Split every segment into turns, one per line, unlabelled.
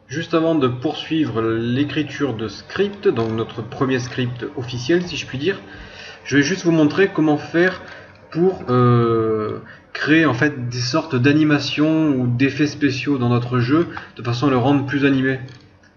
Juste avant de poursuivre l'écriture de script, donc notre premier script officiel si je puis dire, je vais juste vous montrer comment faire pour créer en fait des sortes d'animations ou d'effets spéciaux dans notre jeu de façon à le rendre plus animé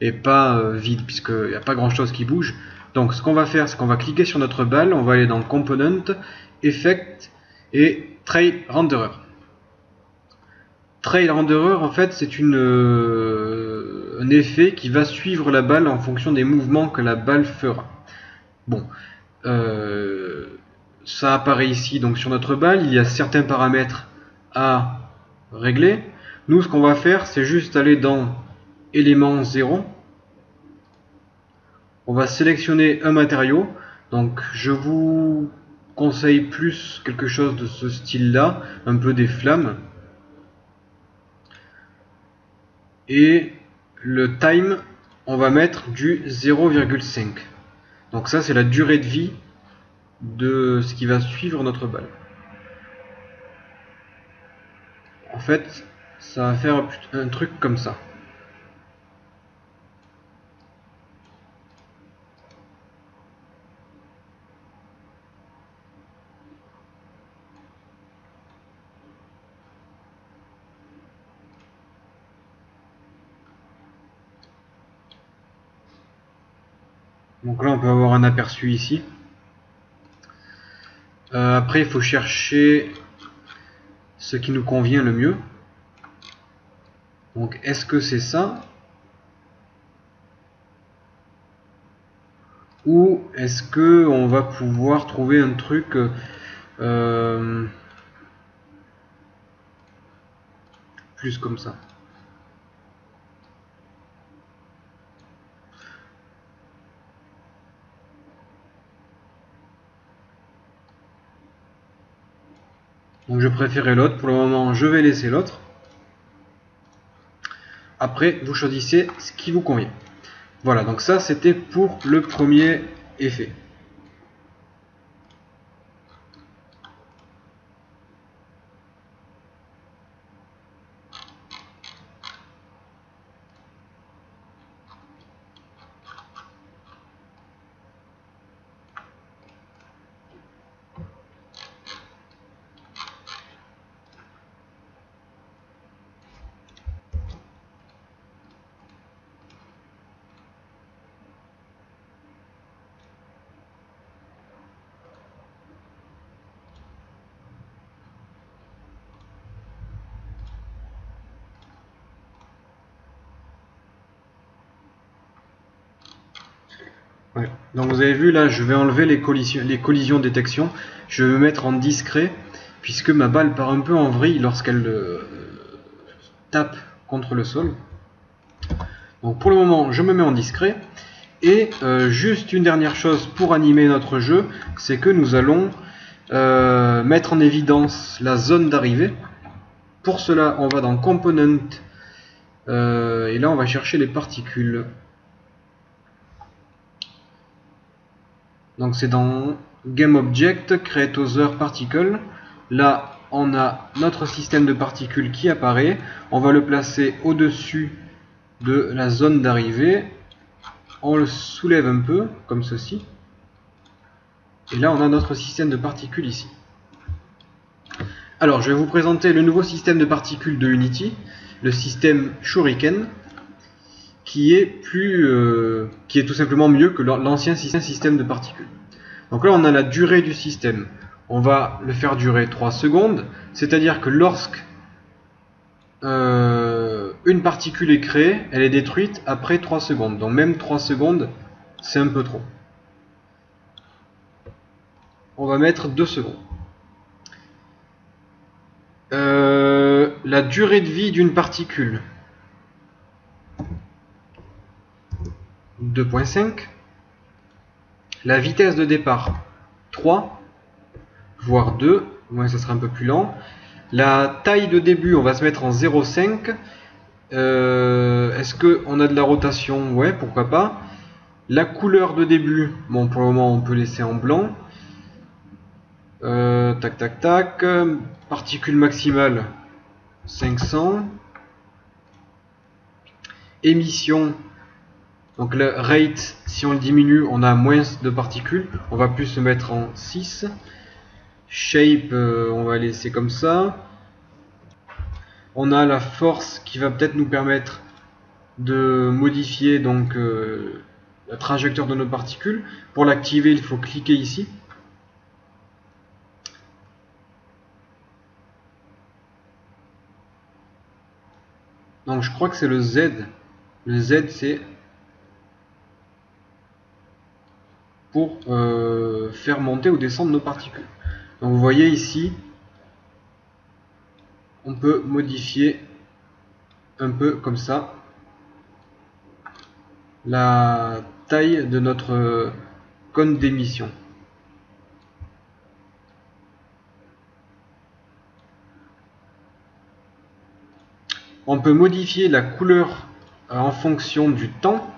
et pas vide, puisqu'il n'y a pas grand chose qui bouge. Donc ce qu'on va faire, c'est qu'on va cliquer sur notre balle, on va aller dans Component, Effect et Trail Renderer. Trail Renderer, en fait, c'est un effet qui va suivre la balle en fonction des mouvements que la balle fera. Bon, ça apparaît ici, donc sur notre balle, il y a certains paramètres à régler. Nous, ce qu'on va faire, c'est juste aller dans élément 0. On va sélectionner un matériau. Donc, je vous conseille plus quelque chose de ce style-là, un peu des flammes. Et le time, on va mettre du 0,5. Donc ça, c'est la durée de vie de ce qui va suivre notre balle. En fait, ça va faire un truc comme ça. Donc là, on peut avoir un aperçu ici. Après, il faut chercher ce qui nous convient le mieux. Donc, est-ce que c'est ça? Ou est-ce que on va pouvoir trouver un truc plus comme ça? Donc je préférais l'autre. Pour le moment, je vais laisser l'autre. Après, vous choisissez ce qui vous convient. Voilà, donc ça c'était pour le premier effet. Ouais. Donc vous avez vu là, je vais enlever les collisions détection. Je vais me mettre en discret puisque ma balle part un peu en vrille lorsqu'elle tape contre le sol. Donc pour le moment, je me mets en discret. Et juste une dernière chose pour animer notre jeu, c'est que nous allons mettre en évidence la zone d'arrivée. Pour cela, on va dans Component et là on va chercher les particules. Donc c'est dans Game Object, Create Other Particle. Là, on a notre système de particules qui apparaît. On va le placer au-dessus de la zone d'arrivée. On le soulève un peu, comme ceci. Et là, on a notre système de particules ici. Alors, je vais vous présenter le nouveau système de particules de Unity, le système Shuriken, qui est tout simplement mieux que l'ancien système de particules. Donc là, on a la durée du système. On va le faire durer 3 secondes, c'est-à-dire que lorsque une particule est créée, elle est détruite après 3 secondes. Donc même 3 secondes, c'est un peu trop. On va mettre 2 secondes. La durée de vie d'une particule, 2.5. La vitesse de départ, 3, voire 2. Ouais, ça sera un peu plus lent. La taille de début, on va se mettre en 0,5. Est-ce qu'on a de la rotation? Ouais, pourquoi pas. La couleur de début, bon, pour le moment, on peut laisser en blanc. Tac, tac, tac. Particule maximale, 500. émission, donc le rate, si on le diminue, on a moins de particules, on va plus se mettre en 6. Shape, on va laisser comme ça. On a la force qui va peut-être nous permettre de modifier donc la trajectoire de nos particules. Pour l'activer, il faut cliquer ici. Donc je crois que c'est le Z. Le Z, c'est pour faire monter ou descendre nos particules. Donc vous voyez ici, on peut modifier un peu comme ça la taille de notre cône d'émission. On peut modifier la couleur en fonction du temps.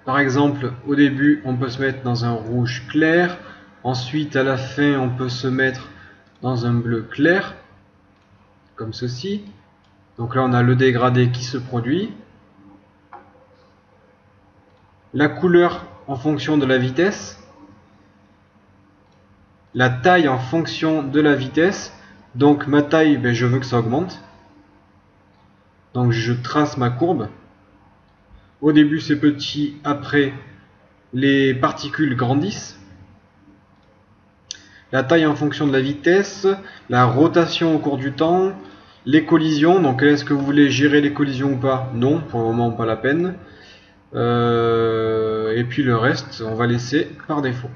Par exemple, au début, on peut se mettre dans un rouge clair. Ensuite, à la fin, on peut se mettre dans un bleu clair, comme ceci. Donc là, on a le dégradé qui se produit. La couleur en fonction de la vitesse. La taille en fonction de la vitesse. Donc ma taille, ben, je veux que ça augmente. Donc je trace ma courbe. Au début c'est petit, après les particules grandissent. La taille en fonction de la vitesse, la rotation au cours du temps, les collisions. Donc est-ce que vous voulez gérer les collisions ou pas? Non, pour le moment pas la peine. Et puis le reste, on va laisser par défaut.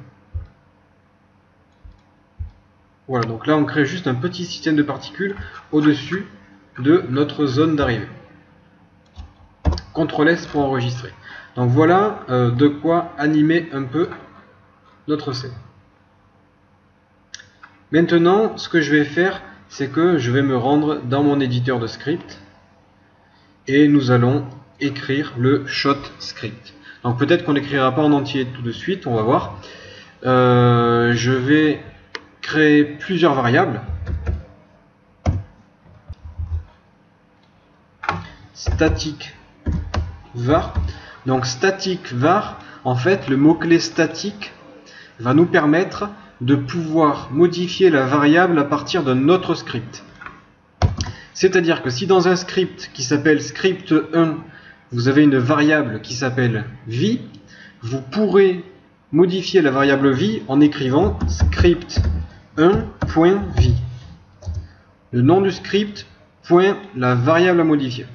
Voilà, donc là on crée juste un petit système de particules au-dessus de notre zone d'arrivée. CTRL S pour enregistrer. Donc voilà de quoi animer un peu notre scène. Maintenant, ce que je vais faire, c'est que je vais me rendre dans mon éditeur de script et nous allons écrire le shot script. Donc peut-être qu'on n'écrira pas en entier tout de suite, on va voir. Je vais créer plusieurs variables. Static var. Donc static var, en fait, le mot-clé statique va nous permettre de pouvoir modifier la variable à partir d'un autre script. C'est-à-dire que si dans un script qui s'appelle script1, vous avez une variable qui s'appelle v, vous pourrez modifier la variable v en écrivant script1.v. Le nom du script, point la variable à modifier.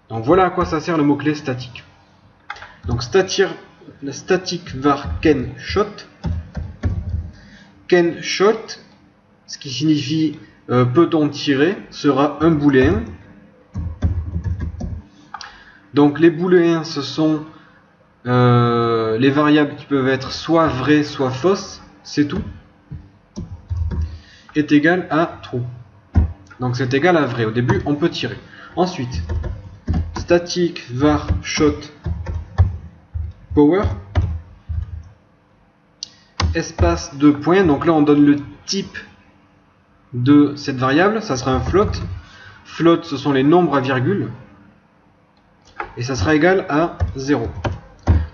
Donc voilà à quoi ça sert le mot-clé statique. Donc static var ken shot. Ken shot, ce qui signifie peut-on tirer, sera un booléen. Donc les booléens, ce sont les variables qui peuvent être soit vraies, soit fausses, c'est tout, est égal à true. Donc c'est égal à vrai. Au début, on peut tirer. Ensuite, static var shot power, espace de points. Donc là, on donne le type de cette variable. Ça sera un float. Float, ce sont les nombres à virgule. Et ça sera égal à 0.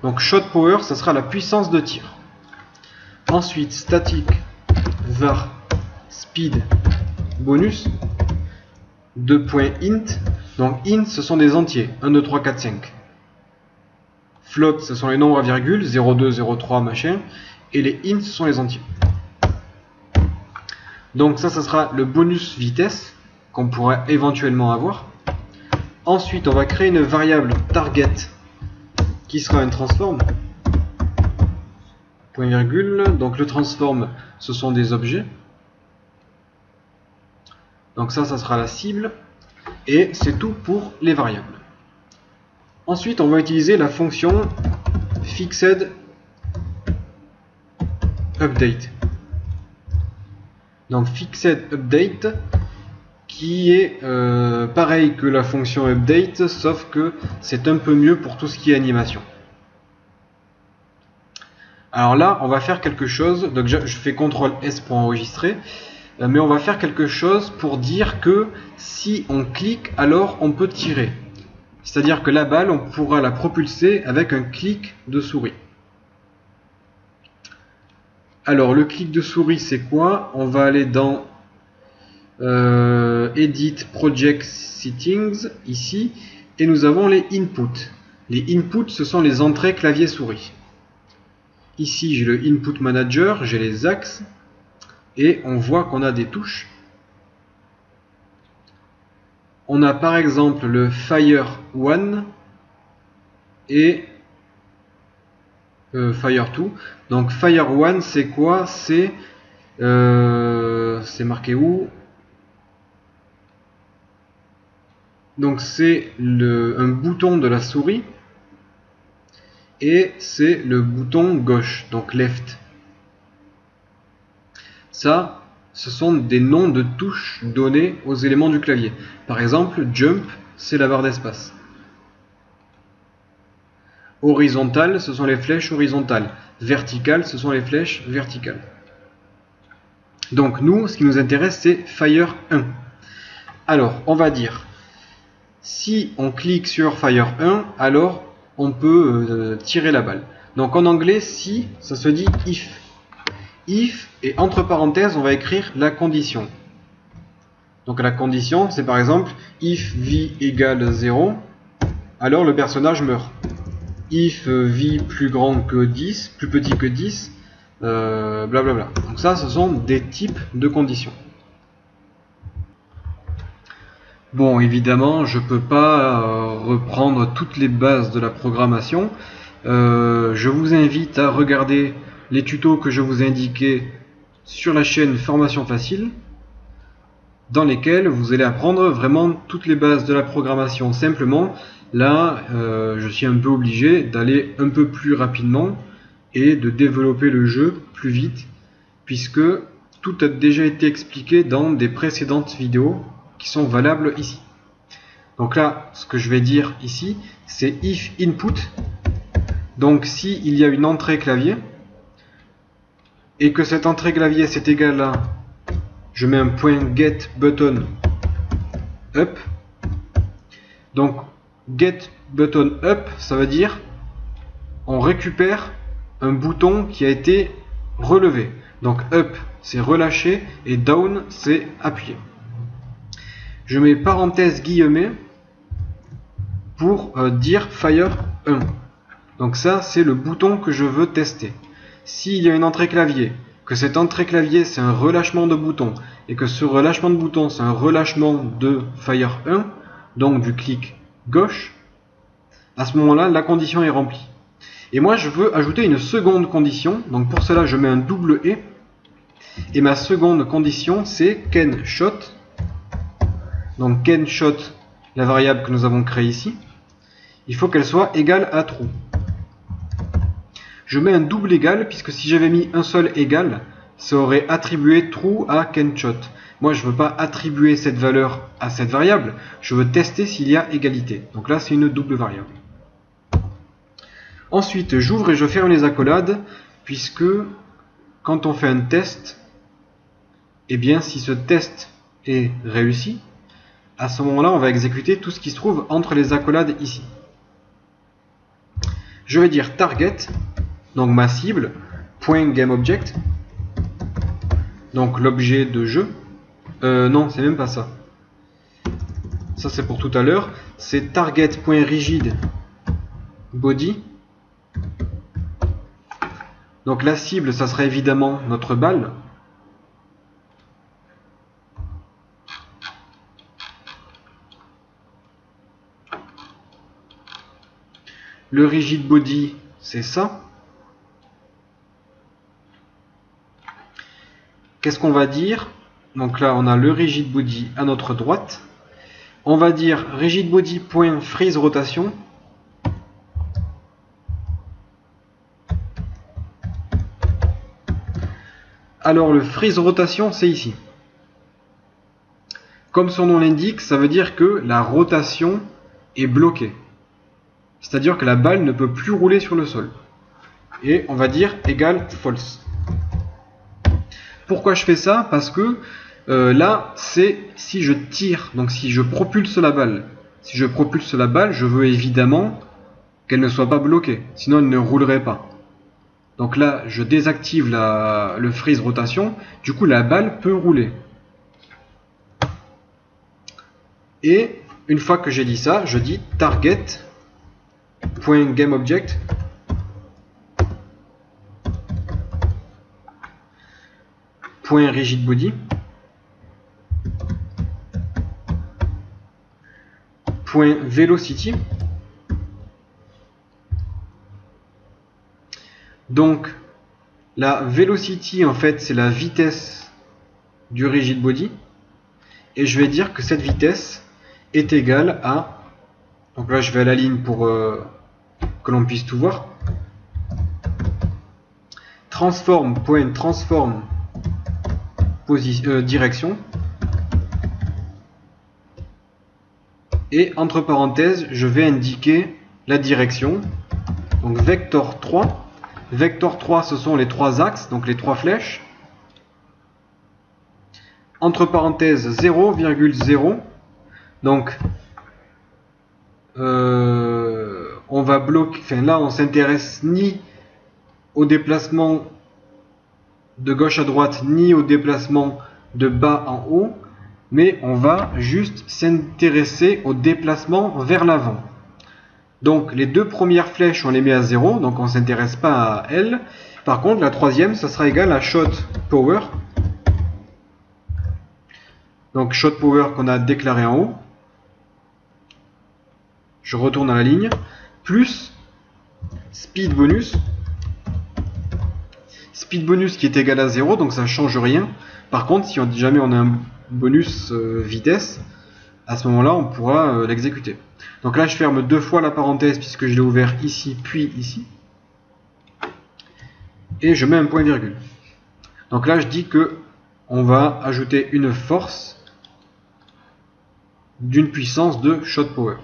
Donc shot power, ça sera la puissance de tir. Ensuite, static var speed bonus, 2.int. Donc int, ce sont des entiers, 1, 2, 3, 4, 5. Float, ce sont les nombres à virgule, 0, 2, 0, 3, machin. Et les int, ce sont les entiers. Donc ça sera le bonus vitesse qu'on pourrait éventuellement avoir. Ensuite, on va créer une variable target qui sera un transform. Point virgule. Donc le transform, ce sont des objets. Donc ça sera la cible. Et c'est tout pour les variables. Ensuite, on va utiliser la fonction fixed update. Donc fixed update qui est pareil que la fonction update, sauf que c'est un peu mieux pour tout ce qui est animation. Alors là, on va faire quelque chose. Donc je fais CTRL S pour enregistrer. Mais on va faire quelque chose pour dire que si on clique, alors on peut tirer. C'est-à-dire que la balle, on pourra la propulser avec un clic de souris. Alors, le clic de souris, c'est quoi? On va aller dans Edit Project Settings, ici, et nous avons les inputs. Les inputs, ce sont les entrées clavier-souris. Ici, j'ai le Input Manager, j'ai les axes, et on voit qu'on a des touches. On a par exemple le Fire 1 et Fire 2. Donc Fire 1, c'est quoi? C'est marqué où? Donc c'est un bouton de la souris et c'est le bouton gauche, donc left. Ça, ce sont des noms de touches donnés aux éléments du clavier. Par exemple, jump, c'est la barre d'espace. Horizontal, ce sont les flèches horizontales. Vertical, ce sont les flèches verticales. Donc nous, ce qui nous intéresse, c'est Fire 1. Alors, on va dire, si on clique sur Fire 1, alors on peut tirer la balle. Donc en anglais, si, ça se dit if. If, et entre parenthèses, on va écrire la condition. Donc la condition, c'est par exemple, if v égale 0, alors le personnage meurt. If v plus grand que 10, plus petit que 10, blablabla. Donc ça, ce sont des types de conditions. Bon, évidemment, je ne peux pas reprendre toutes les bases de la programmation. Je vous invite à regarder les tutos que je vous ai indiqués sur la chaîne Formation Facile, dans lesquels vous allez apprendre vraiment toutes les bases de la programmation simplement. Là, je suis un peu obligé d'aller un peu plus rapidement et de développer le jeu plus vite, puisque tout a déjà été expliqué dans des précédentes vidéos qui sont valables ici. Donc là, ce que je vais dire ici, c'est if input. Donc si il y a une entrée clavier, et que cette entrée clavier c'est égal à, je mets un point get button up. Donc get button up, ça veut dire on récupère un bouton qui a été relevé. Donc up c'est relâcher et down c'est appuyer. Je mets parenthèse guillemets pour dire Fire 1. Donc ça c'est le bouton que je veux tester. S'il y a une entrée clavier, que cette entrée clavier c'est un relâchement de bouton, et que ce relâchement de bouton c'est un relâchement de Fire 1, donc du clic gauche, à ce moment-là la condition est remplie. Et moi je veux ajouter une seconde condition, donc pour cela je mets un double et ma seconde condition c'est can shot. Donc can shot, la variable que nous avons créée ici, il faut qu'elle soit égale à true. Je mets un double égal, puisque si j'avais mis un seul égal, ça aurait attribué true à canShot. Moi, je ne veux pas attribuer cette valeur à cette variable, je veux tester s'il y a égalité. Donc là, c'est une double variable. Ensuite, j'ouvre et je ferme les accolades, puisque quand on fait un test, eh bien, si ce test est réussi, à ce moment-là, on va exécuter tout ce qui se trouve entre les accolades ici. Je vais dire target, donc ma cible, point GameObject, donc l'objet de jeu. Non, c'est même pas ça. Ça c'est pour tout à l'heure. C'est target.rigidBody. Donc la cible, ça sera évidemment notre balle. Le rigid body, c'est ça. Qu'est-ce qu'on va dire? Donc là, on a le rigid body à notre droite. On va dire rigid body.freeze rotation. Alors le freeze rotation, c'est ici. Comme son nom l'indique, ça veut dire que la rotation est bloquée. C'est-à-dire que la balle ne peut plus rouler sur le sol. Et on va dire égal false. Pourquoi je fais ça? Parce que là, c'est si je tire, donc si je propulse la balle. Si je propulse la balle, je veux évidemment qu'elle ne soit pas bloquée, sinon elle ne roulerait pas. Donc là, je désactive le freeze rotation, du coup la balle peut rouler. Et une fois que j'ai dit ça, je dis target.gameObject .rigidBody .velocity. Donc la velocity en fait c'est la vitesse du rigid body et je vais dire que cette vitesse est égale à, donc là je vais à la ligne pour que l'on puisse tout voir, transform direction, et entre parenthèses je vais indiquer la direction, donc vector 3. Vector 3, ce sont les trois axes, donc les trois flèches. Entre parenthèses 0,0. Donc, on va bloquer. Enfin, là, on s'intéresse ni au déplacement de gauche à droite, ni au déplacement de bas en haut, mais on va juste s'intéresser au déplacement vers l'avant. Donc les deux premières flèches on les met à 0, donc on ne s'intéresse pas à elles. Par contre la troisième ça sera égal à shot power. Donc shot power qu'on a déclaré en haut. Je retourne à la ligne. Plus speed bonus. Speed bonus qui est égal à 0, donc ça ne change rien. Par contre si jamais on a un bonus vitesse, à ce moment là on pourra l'exécuter. Donc là, je ferme deux fois la parenthèse puisque je l'ai ouvert ici, puis ici. Et je mets un point virgule. Donc là, je dis que on va ajouter une force d'une puissance de shot power.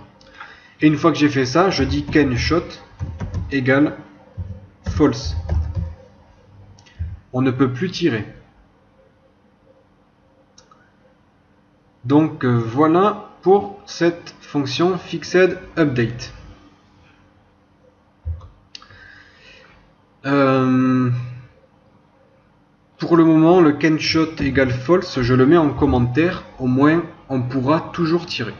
Et une fois que j'ai fait ça, je dis can shot égale false. On ne peut plus tirer. Donc voilà pour cette fonction fixed update. Pour le moment, le can shot égale false, je le mets en commentaire, au moins on pourra toujours tirer.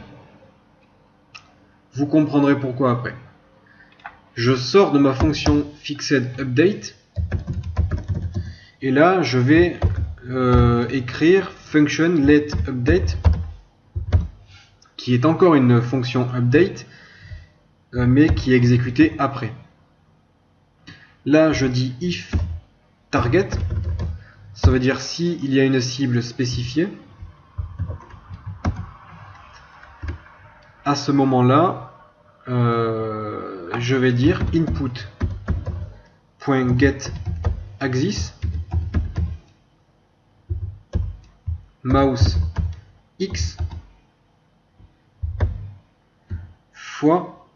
Vous comprendrez pourquoi après. Je sors de ma fonction fixed update et là je vais écrire function let update qui est encore une fonction update mais qui est exécutée après. Là je dis if target, ça veut dire si il y a une cible spécifiée. À ce moment là je vais dire input.getAxis mouse x fois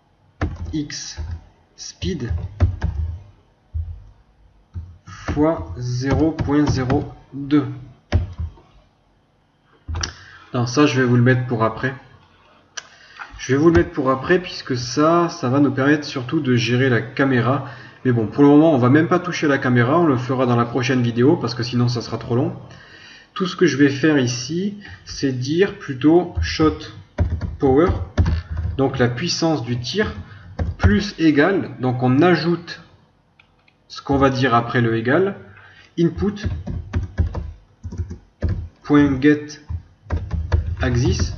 x speed fois 0.02. Non, ça je vais vous le mettre pour après. Je vais vous le mettre pour après puisque ça va nous permettre surtout de gérer la caméra. Mais bon, pour le moment, on va même pas toucher la caméra, on le fera dans la prochaine vidéo parce que sinon ça sera trop long. Tout ce que je vais faire ici, c'est dire plutôt shot power, donc la puissance du tir, plus égal, donc on ajoute ce qu'on va dire après le égal, input.getAxis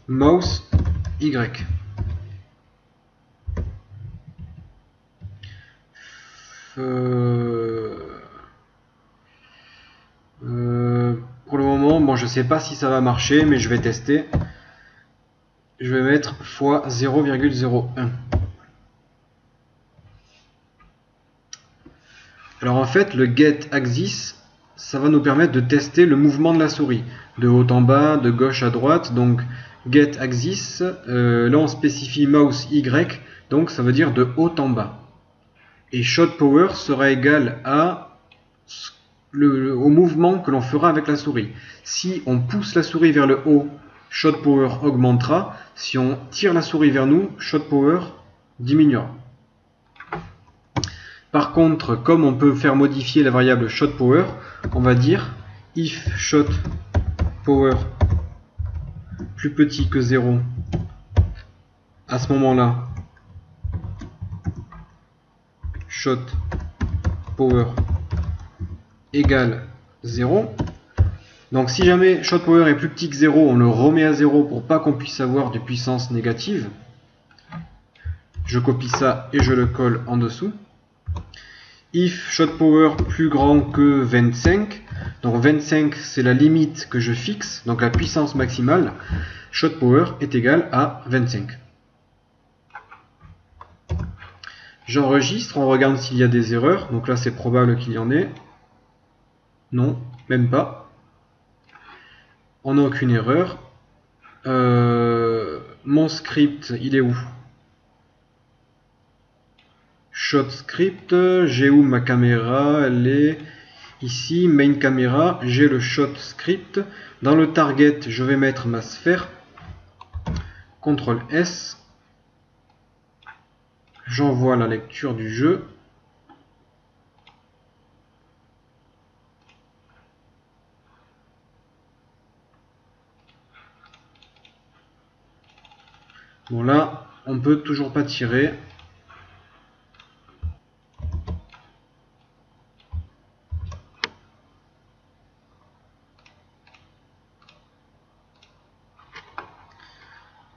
mouse y. Pour le moment, bon, je sais pas si ça va marcher, mais je vais tester. Je vais mettre fois 0,01. Alors en fait, le getAxis, ça va nous permettre de tester le mouvement de la souris, de haut en bas, de gauche à droite. Donc getAxis, là on spécifie mouse Y, donc ça veut dire de haut en bas. Et shot power sera égal à au mouvement que l'on fera avec la souris. Si on pousse la souris vers le haut, shot power augmentera. Si on tire la souris vers nous, shot power diminuera. Par contre, comme on peut faire modifier la variable shot power, on va dire if shot power plus petit que 0, à ce moment-là, shot power égale 0. Donc si jamais shot power est plus petit que 0, on le remet à 0 pour pas qu'on puisse avoir de puissance négative. Je copie ça et je le colle en dessous. If shot power plus grand que 25, donc 25 c'est la limite que je fixe, donc la puissance maximale, shot power est égal à 25. J'enregistre, on regarde s'il y a des erreurs, donc là c'est probable qu'il y en ait. Non, même pas. On n'a aucune erreur. Mon script, il est où? Shot script, j'ai où ma caméra? Elle est ici, main caméra, j'ai le shot script. Dans le target, je vais mettre ma sphère. CTRL S. J'envoie la lecture du jeu. Bon là, on peut toujours pas tirer.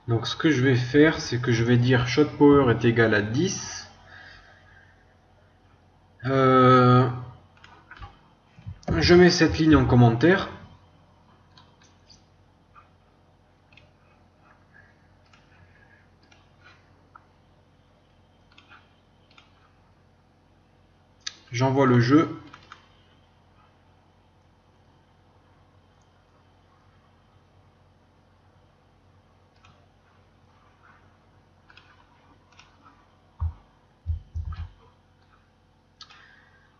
Donc ce que je vais faire, c'est que je vais dire shot power est égal à 10. Je mets cette ligne en commentaire. J'envoie le jeu.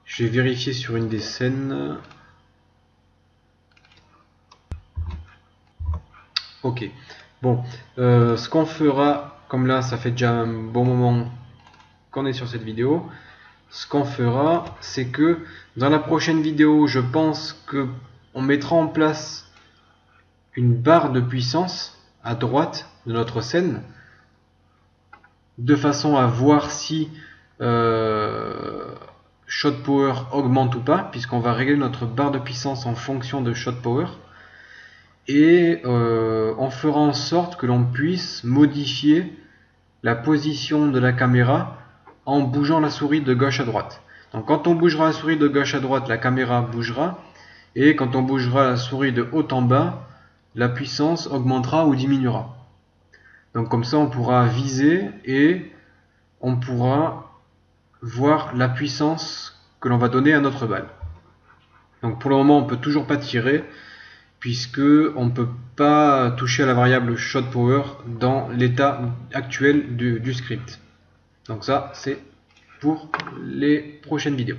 Je vais vérifier sur une des scènes. Ok. Bon, ce qu'on fera, comme là ça fait déjà un bon moment qu'on est sur cette vidéo, ce qu'on fera, c'est que dans la prochaine vidéo, je pense que on mettra en place une barre de puissance à droite de notre scène, de façon à voir si shot power augmente ou pas, puisqu'on va régler notre barre de puissance en fonction de shot power. Et on fera en sorte que l'on puisse modifier la position de la caméra en bougeant la souris de gauche à droite. Donc quand on bougera la souris de gauche à droite, la caméra bougera, et quand on bougera la souris de haut en bas, la puissance augmentera ou diminuera. Donc comme ça on pourra viser et on pourra voir la puissance que l'on va donner à notre balle. Donc pour le moment on peut toujours pas tirer, puisque on ne peut pas toucher à la variable shot power dans l'état actuel du script. Donc ça, c'est pour les prochaines vidéos.